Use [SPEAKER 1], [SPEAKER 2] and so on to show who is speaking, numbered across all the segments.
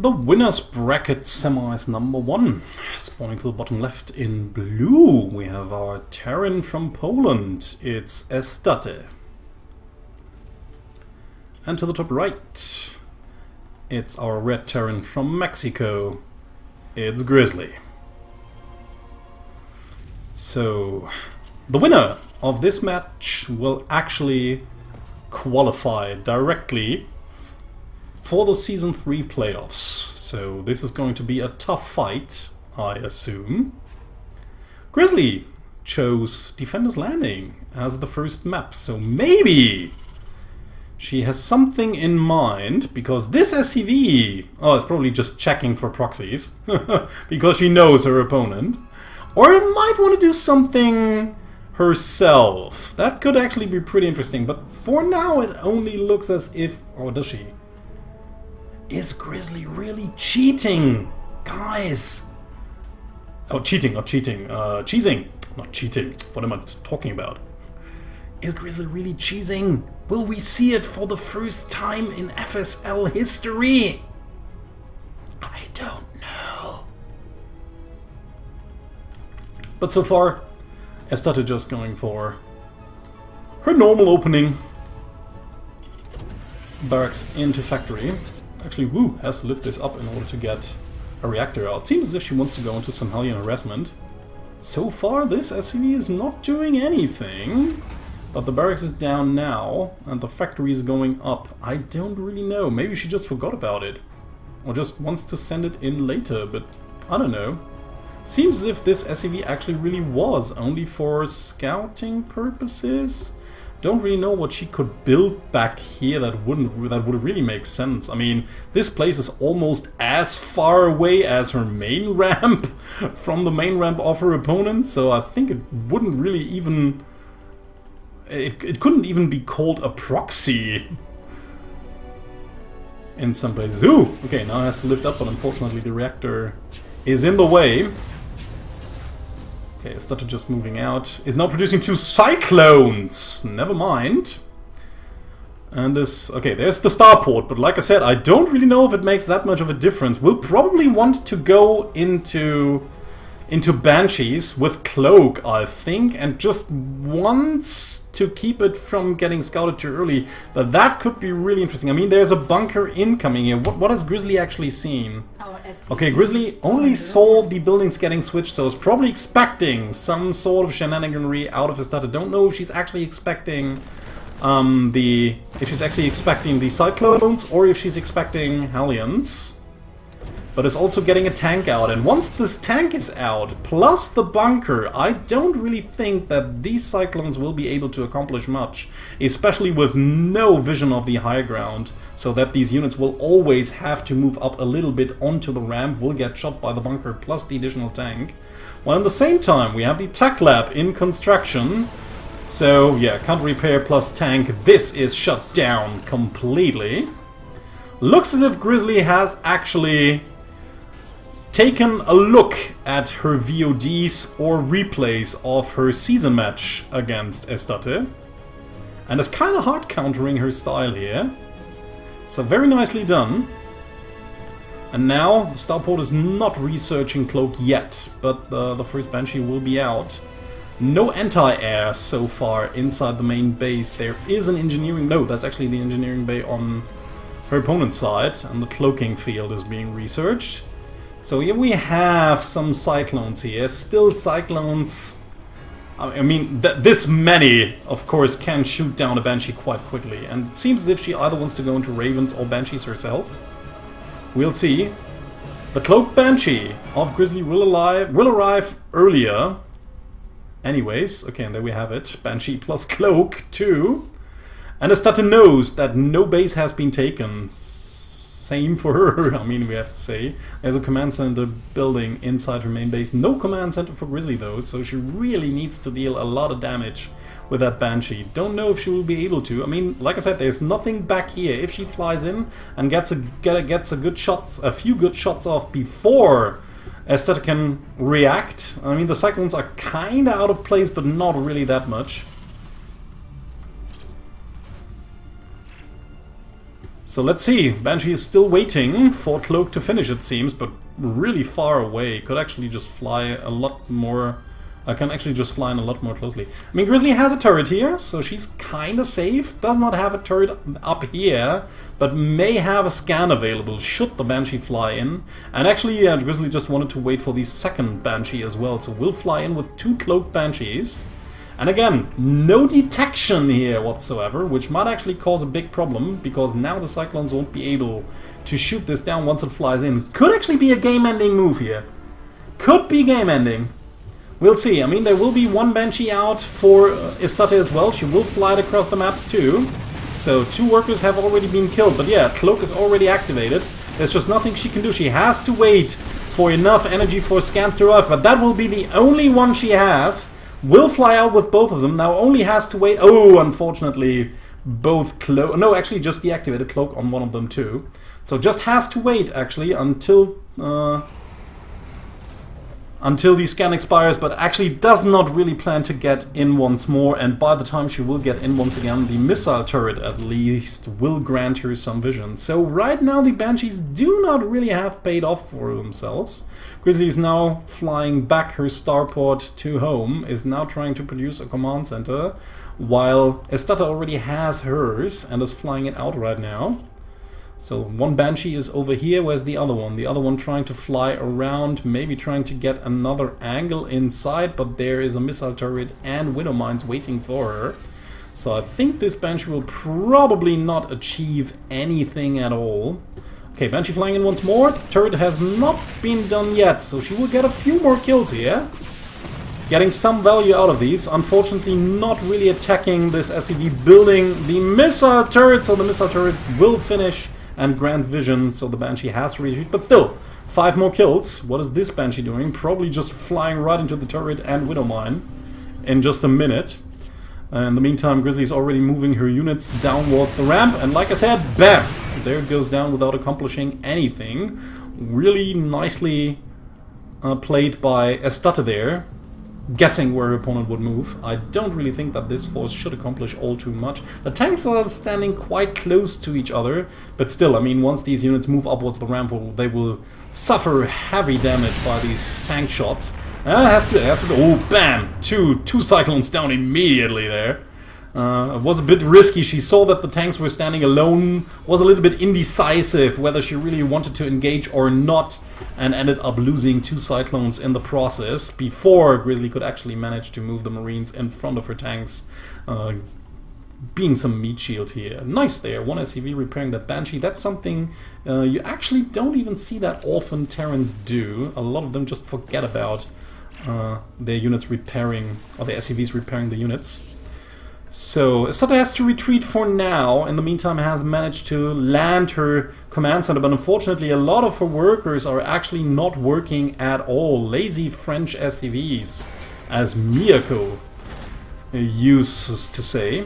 [SPEAKER 1] The winner's bracket semis number 1. Spawning to the bottom left in blue, we have our Terran from Poland. It's Estatte. And to the top right, it's our red Terran from Mexico. It's Grizzly. So, the winner of this match will actually qualify directly for the Season 3 playoffs. So this is going to be a tough fight, I assume. Grizzly chose Defender's Landing as the first map, so maybe she has something in mind, because this SCV, oh, it's probably just checking for proxies, because she knows her opponent. Or it might want to do something herself. That could actually be pretty interesting, but for now it only looks as if... Oh, does she? Is Grizzly really cheating? Guys! Oh, cheating, not cheating. Cheesing! Not cheating. What am I talking about? Is Grizzly really cheesing? Will we see it for the first time in FSL history? I don't know. But so far, Estatte just going for her normal opening. Barracks into factory. Actually, Wu has to lift this up in order to get a reactor out. Seems as if she wants to go into some Hellion harassment. So far, this SCV is not doing anything. But the barracks is down now, and the factory is going up. I don't really know. Maybe she just forgot about it. Or just wants to send it in later, but I don't know. Seems as if this SCV actually really was only for scouting purposes. Don't really know what she could build back here that would really make sense. I mean, this place is almost as far away as her main ramp from the main ramp of her opponent, so I think it wouldn't really even... It couldn't even be called a proxy in some places. Ooh! Okay, now it has to lift up, but unfortunately the reactor is in the way. Okay, it started just moving out. Is now producing 2 cyclones! Never mind. And this... Okay, there's the starport, but like I said, I don't really know if it makes that much of a difference. We'll probably want to go into Banshees with Cloak, I think, and just once to keep it from getting scouted too early. But that could be really interesting. I mean, there's a bunker incoming here. What has Grizzly actually seen? Okay, Grizzly only saw the buildings getting switched, so is probably expecting some sort of shenaniganry out of Estatte. Don't know if she's actually expecting the cyclones or if she's expecting Hellions. But it's also getting a tank out, and once this tank is out, plus the bunker, I don't really think that these cyclones will be able to accomplish much, especially with no vision of the high ground, so that these units will always have to move up a little bit onto the ramp, will get shot by the bunker plus the additional tank. While at the same time we have the tech lab in construction, so yeah, counter repair plus tank, this is shut down completely. Looks as if Grizzly has actually taken a look at her VODs or replays of her season match against Estatte, and is kind of hard countering her style here. So very nicely done. And now the starport is not researching Cloak yet, but the first Banshee will be out. No anti-air so far inside the main base. There is an engineering... No, that's actually the engineering bay on her opponent's side, and the cloaking field is being researched. So here we have some cyclones here, still cyclones. I mean, this many, of course, can shoot down a Banshee quite quickly, and it seems as if she either wants to go into Ravens or Banshees herself. We'll see. The Cloaked Banshee of Grizzly will arrive earlier. Anyways, okay, and there we have it. Banshee plus Cloak, too. And Estatte knows that no base has been taken. Same for her, I mean, we have to say. There's a command center building inside her main base. No command center for Grizzly though, so she really needs to deal a lot of damage with that Banshee. Don't know if she will be able to. I mean, like I said, there's nothing back here. If she flies in and gets a few good shots off before Estatte can react, I mean, the cyclones are kinda out of place, but not really that much. So let's see. Banshee is still waiting for Cloak to finish, it seems, but really far away. Could actually just fly a lot more. I can actually just fly in a lot more closely. I mean, Grizzly has a turret here, so she's kinda safe. Does not have a turret up here, but may have a scan available should the Banshee fly in. And actually, Grizzly just wanted to wait for the second Banshee as well, so we'll fly in with 2 cloaked Banshees. And again, no detection here whatsoever, which might actually cause a big problem, because now the Cyclones won't be able to shoot this down once it flies in. Could actually be a game-ending move here. Could be game-ending. We'll see. I mean, there will be 1 Banshee out for Estatte as well. She will fly it across the map too. So 2 workers have already been killed. But yeah, Cloak is already activated. There's just nothing she can do. She has to wait for enough energy for scans to arrive. But that will be the only one she has. Will fly out with both of them. Now only has to wait. Oh, unfortunately, both Cloak... No, actually just deactivated Cloak on one of them too. So just has to wait, actually, until the scan expires, but actually does not really plan to get in once more, and by the time she will get in once again, the missile turret at least will grant her some vision. So right now the Banshees do not really have paid off for themselves. Grizzly is now flying back her starport to home, is now trying to produce a command center, while Estatte already has hers and is flying it out right now. So 1 Banshee is over here, where's the other one? The other one trying to fly around, maybe trying to get another angle inside, but there is a missile turret and Widow Mines waiting for her. So I think this Banshee will probably not achieve anything at all. Okay, Banshee flying in once more. Turret has not been done yet, so she will get a few more kills here. Getting some value out of these. Unfortunately, not really attacking this SCV building the missile turret, so the missile turret will finish and grant vision, so the Banshee has to retreat. But still, 5 more kills. What is this Banshee doing? Probably just flying right into the turret and Widow Mine in just a minute. In the meantime, Grizzly is already moving her units downwards the ramp, and like I said, bam! There it goes down without accomplishing anything. Really nicely played by Estatte there, guessing where her opponent would move. I don't really think that this force should accomplish all too much. The tanks are standing quite close to each other, but still, I mean, once these units move upwards the ramp, they will suffer heavy damage by these tank shots. Oh, bam! Two Cyclones down immediately there. It was a bit risky. She saw that the tanks were standing alone, was a little bit indecisive whether she really wanted to engage or not, and ended up losing 2 Cyclones in the process before Grizzly could actually manage to move the Marines in front of her tanks, being some meat shield here. Nice there, 1 SCV repairing that Banshee. That's something you actually don't even see that often Terrans do. A lot of them just forget about their units repairing, or the SCVs repairing the units. So Estatte has to retreat for now. In the meantime, has managed to land her command center, but unfortunately a lot of her workers are actually not working at all. Lazy French SCVs, as Miyako uses to say.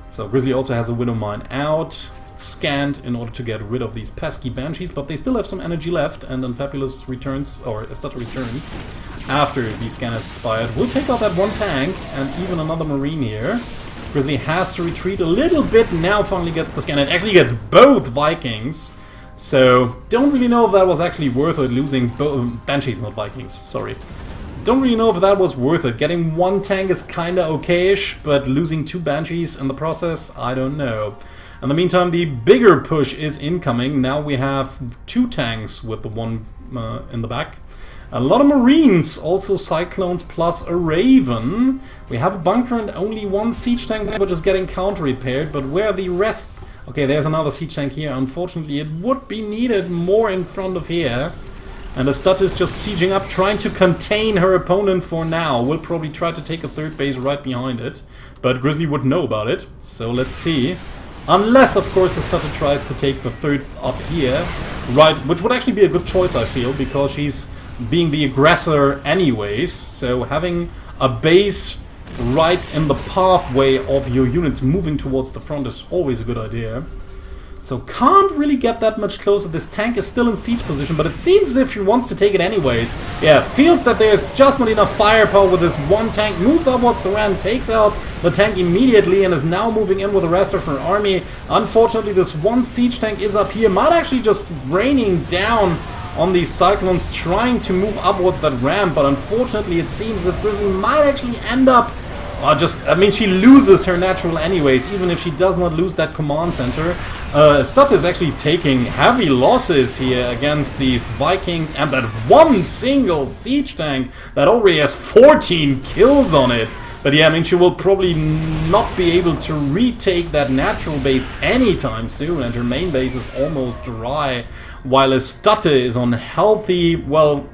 [SPEAKER 1] So Grizzly also has a Widow Mine out, scanned in order to get rid of these pesky Banshees, but they still have some energy left, and then Fabulous returns, or Estatte returns after the scan has expired. We'll take out that 1 tank and even another Marine here. Grizzly has to retreat a little bit, now finally gets the scan. It actually gets both Vikings, so don't really know if that was actually worth it, losing Banshees, not Vikings, sorry. Don't really know if that was worth it. Getting 1 tank is kinda okayish, but losing 2 Banshees in the process, I don't know. In the meantime, the bigger push is incoming. Now we have 2 tanks with the 1 in the back. A lot of Marines, also Cyclones plus a Raven. We have a bunker and only 1 siege tank, which is getting counter-repaired, but where are the rest? Okay, there's another siege tank here. Unfortunately, it would be needed more in front of here. And Estatte is just sieging up, trying to contain her opponent for now. We'll probably try to take a 3rd base right behind it, but Grizzly would know about it, so let's see. Unless, of course, Estatte tries to take the 3rd up here, right, which would actually be a good choice, I feel, because she's being the aggressor anyways, so having a base right in the pathway of your units moving towards the front is always a good idea. So can't really get that much closer. This tank is still in siege position, but it seems as if she wants to take it anyways. Yeah, feels that there's just not enough firepower with this one tank. Moves upwards the ramp, takes out the tank immediately, and is now moving in with the rest of her army. Unfortunately, this one siege tank is up here. Might actually just raining down on these Cyclones, trying to move upwards that ramp, but unfortunately it seems that Grizzly might actually end up I mean, she loses her natural anyways, even if she does not lose that command center. Estatte is actually taking heavy losses here against these Vikings, and that one single siege tank that already has 14 kills on it. But yeah, I mean, she will probably not be able to retake that natural base anytime soon, and her main base is almost dry, while Estatte is on healthy, well,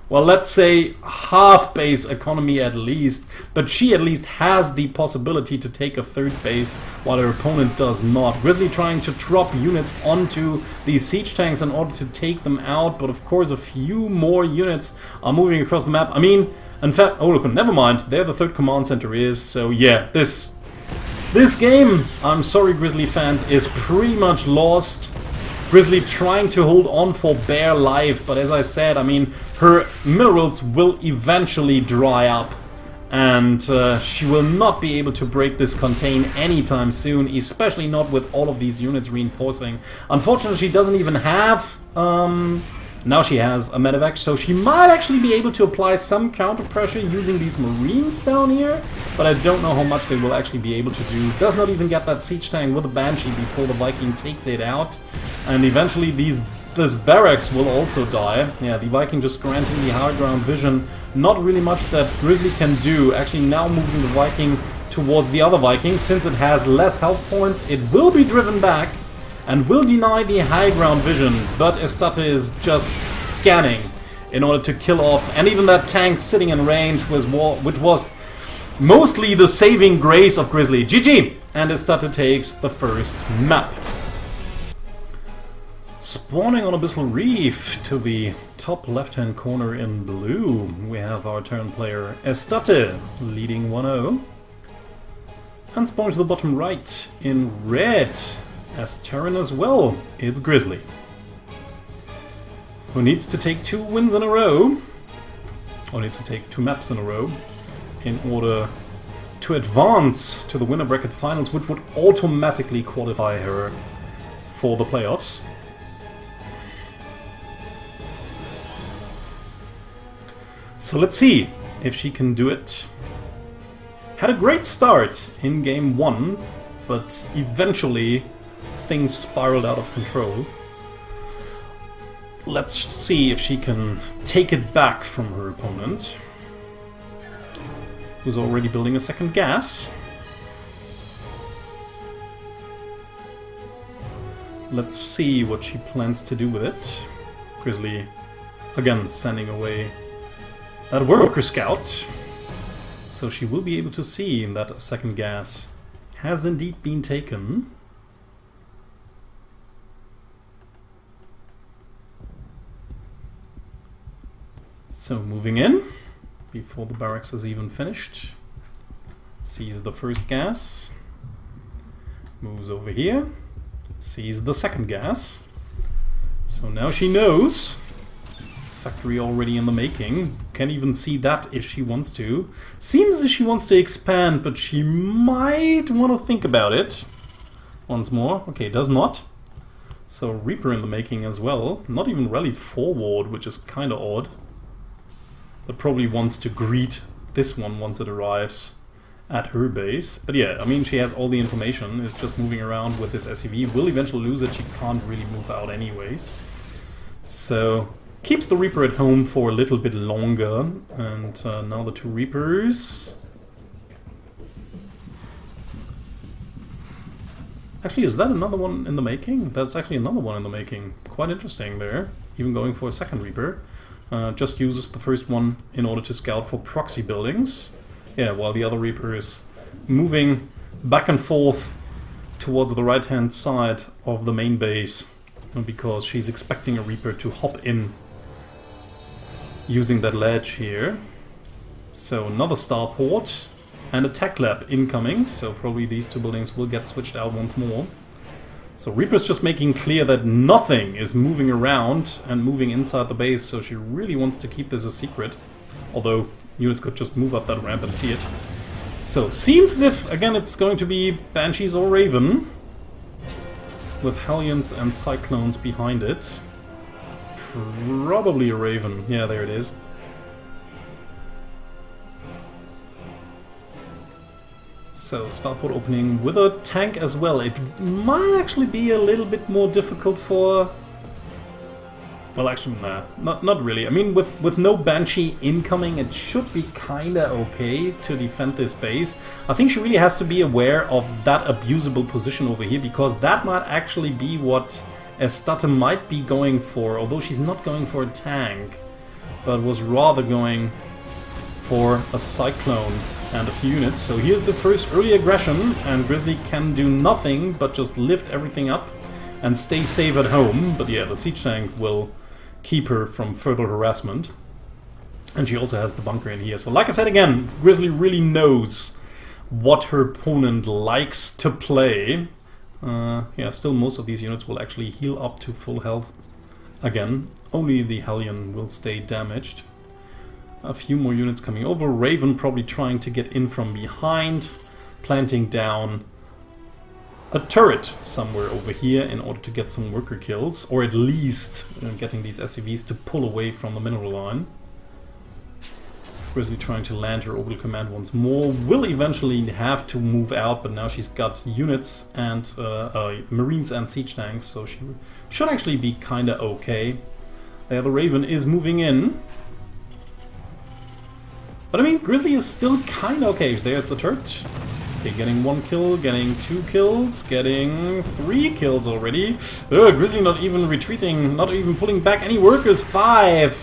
[SPEAKER 1] let's say half base economy at least, but she at least has the possibility to take a third base, while her opponent does not. Grizzly trying to drop units onto these siege tanks in order to take them out, but of course a few more units are moving across the map. I mean, in fact, oh look, never mind, there the third command center is, so yeah, this game, I'm sorry Grizzly fans, is pretty much lost. Grizzly trying to hold on for bare life, but as I said, I mean, her minerals will eventually dry up, and she will not be able to break this contain anytime soon, especially not with all of these units reinforcing. Unfortunately, she doesn't even have... now she has a medevac, so she might actually be able to apply some counter pressure using these marines down here, but I don't know how much they will actually be able to do. Does not even get that siege tank with a Banshee before the Viking takes it out, and eventually this barracks will also die. Yeah, the Viking just granting the high ground vision. Not really much that Grizzly can do. Actually now moving the Viking towards the other Viking. Since it has less health points, it will be driven back and will deny the high ground vision, but Estatte is just scanning in order to kill off, and even that tank sitting in range which was mostly the saving grace of Grizzly. GG! And Estatte takes the first map. Spawning on Abyssal Reef to the top left-hand corner in blue, we have our turn player Estatte leading 1-0. And spawning to the bottom right in red, as Terran as well, it's Grizzly, who needs to take 2 wins in a row, or needs to take 2 maps in a row, in order to advance to the winner bracket finals, which would automatically qualify her for the playoffs. So let's see if she can do it. Had a great start in game 1, but eventually things spiraled out of control. Let's see if she can take it back from her opponent, who's already building a second gas. Let's see what she plans to do with it. Grizzly again sending away that worker scout, so she will be able to see that a second gas has indeed been taken. So moving in, before the barracks is even finished, sees the first gas, moves over here, sees the second gas. So now she knows, factory already in the making, can even see that if she wants to. Seems as if she wants to expand, but she might want to think about it once more. Okay, does not. So Reaper in the making as well, not even rallied forward, which is kind of odd. But probably wants to greet this one once it arrives at her base. But yeah, I mean, she has all the information, is just moving around with this SCV. Will eventually lose it, she can't really move out anyways. So, keeps the Reaper at home for a little bit longer. And now the 2 Reapers. Actually, is that another one in the making? That's actually another one in the making. Quite interesting there. Even going for a second Reaper. Just uses the first one in order to scout for proxy buildings. Yeah, while the other Reaper is moving back and forth towards the right-hand side of the main base, because she's expecting a Reaper to hop in using that ledge here. So another starport and a tech lab incoming, so probably these 2 buildings will get switched out once more. So Reaper's just making clear that nothing is moving around and moving inside the base, so she really wants to keep this a secret. Although units could just move up that ramp and see it. So seems as if, again, it's going to be Banshees or Raven, with Hellions and Cyclones behind it. Probably a Raven. Yeah, there it is. So, starport opening with a tank as well. It might actually be a little bit more difficult for... Well, actually, nah, not really. I mean, with no Banshee incoming, it should be kinda okay to defend this base. I think she really has to be aware of that abusable position over here, because that might actually be what Estatte might be going for, although she's not going for a tank, but was rather going for a Cyclone and a few units. So here's the first early aggression, and Grizzly can do nothing but just lift everything up and stay safe at home. But yeah, the siege tank will keep her from further harassment. And she also has the bunker in here. So like I said again, Grizzly really knows what her opponent likes to play. Yeah, still most of these units will actually heal up to full health again. Only the Hellion will stay damaged. A few more units coming over. Raven probably trying to get in from behind, planting down a turret somewhere over here in order to get some worker kills, or at least getting these SCVs to pull away from the mineral line. Grizzly trying to land her orbital command once more. Will eventually have to move out, but now she's got units and Marines and siege tanks, so she should actually be kinda okay. The Raven is moving in. But I mean, Grizzly is still kinda okay. There's the turret. Okay, getting 1 kill, getting 2 kills, getting 3 kills already. Grizzly not even retreating, not even pulling back any workers. 5!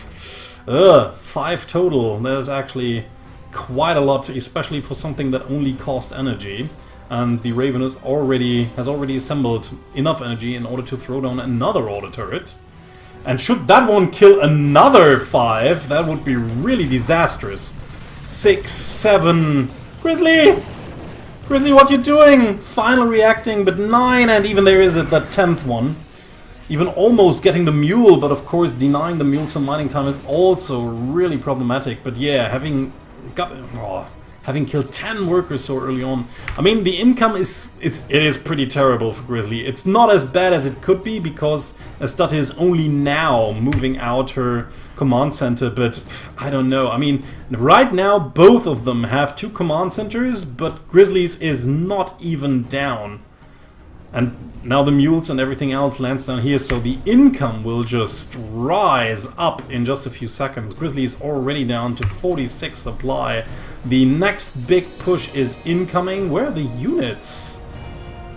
[SPEAKER 1] 5 total. There's actually quite a lot, especially for something that only cost energy. And the Raven has already assembled enough energy in order to throw down another auto turret. And should that one kill another 5, that would be really disastrous. 6, 7... Grizzly! Grizzly, what you doing? Final reacting, but 9, and even there is the 10th one. Even almost getting the mule, but of course denying the mule some mining time is also really problematic. But yeah, having killed 10 workers so early on. I mean, the income is pretty terrible for Grizzly. It's not as bad as it could be, because Estatte is only now moving out her command center, but I don't know. I mean, right now both of them have 2 command centers, but Grizzly's is not even down. And now the mules and everything else lands down here, so the income will just rise up in just a few seconds. Grizzly is already down to 46 supply. The next big push is incoming. Where are the units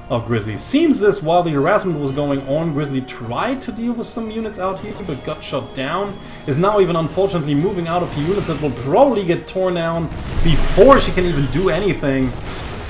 [SPEAKER 1] of Grizzly? Seems this while the harassment was going on, Grizzly tried to deal with some units out here, but got shot down. Is now even unfortunately moving out a few units that will probably get torn down before she can even do anything.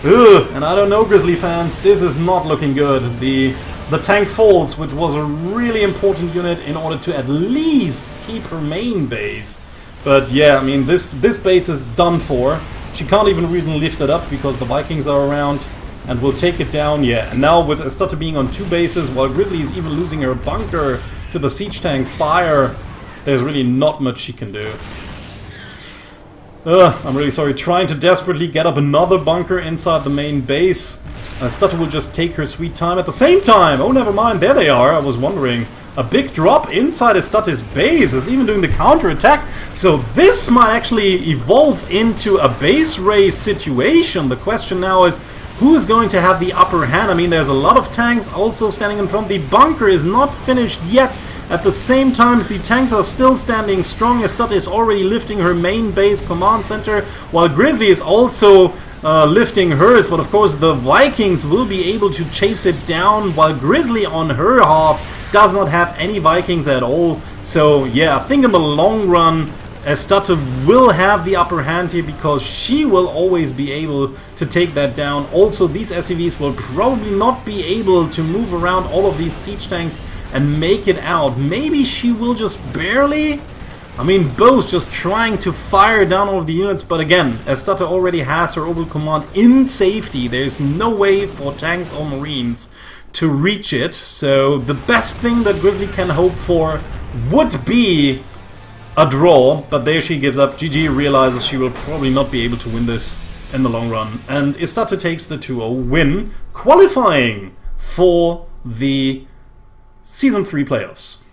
[SPEAKER 1] Ugh, and I don't know, Grizzly fans, this is not looking good. The tank falls, which was a really important unit in order to at least keep her main base. But yeah, I mean, this base is done for. She can't even really lift it up because the Vikings are around and will take it down. Yeah, and now with Estatte being on 2 bases, while Grizzly is even losing her bunker to the siege tank fire, there's really not much she can do. I'm really sorry. Trying to desperately get up another bunker inside the main base. Estatte will just take her sweet time at the same time. Oh, never mind. There they are. I was wondering. A big drop inside Estatte's base is even doing the counter-attack. So this might actually evolve into a base race situation. The question now is, who is going to have the upper hand? I mean, there's a lot of tanks also standing in front. The bunker is not finished yet. At the same time, the tanks are still standing strong. Estatte is already lifting her main base command center, while Grizzly is also lifting hers. But of course, the Vikings will be able to chase it down, while Grizzly on her half does not have any Vikings at all. So yeah, I think in the long run, Estatte will have the upper hand here, because she will always be able to take that down. Also, these SCVs will probably not be able to move around all of these siege tanks and make it out. Maybe she will just barely. I mean, both just trying to fire down all of the units, but again, Estatte already has her orbital command in safety. There's no way for tanks or marines to reach it, so the best thing that Grizzly can hope for would be a draw, but there she gives up. GG realizes she will probably not be able to win this in the long run, and Estatte takes the 2-0 win, qualifying for the Season 3 playoffs.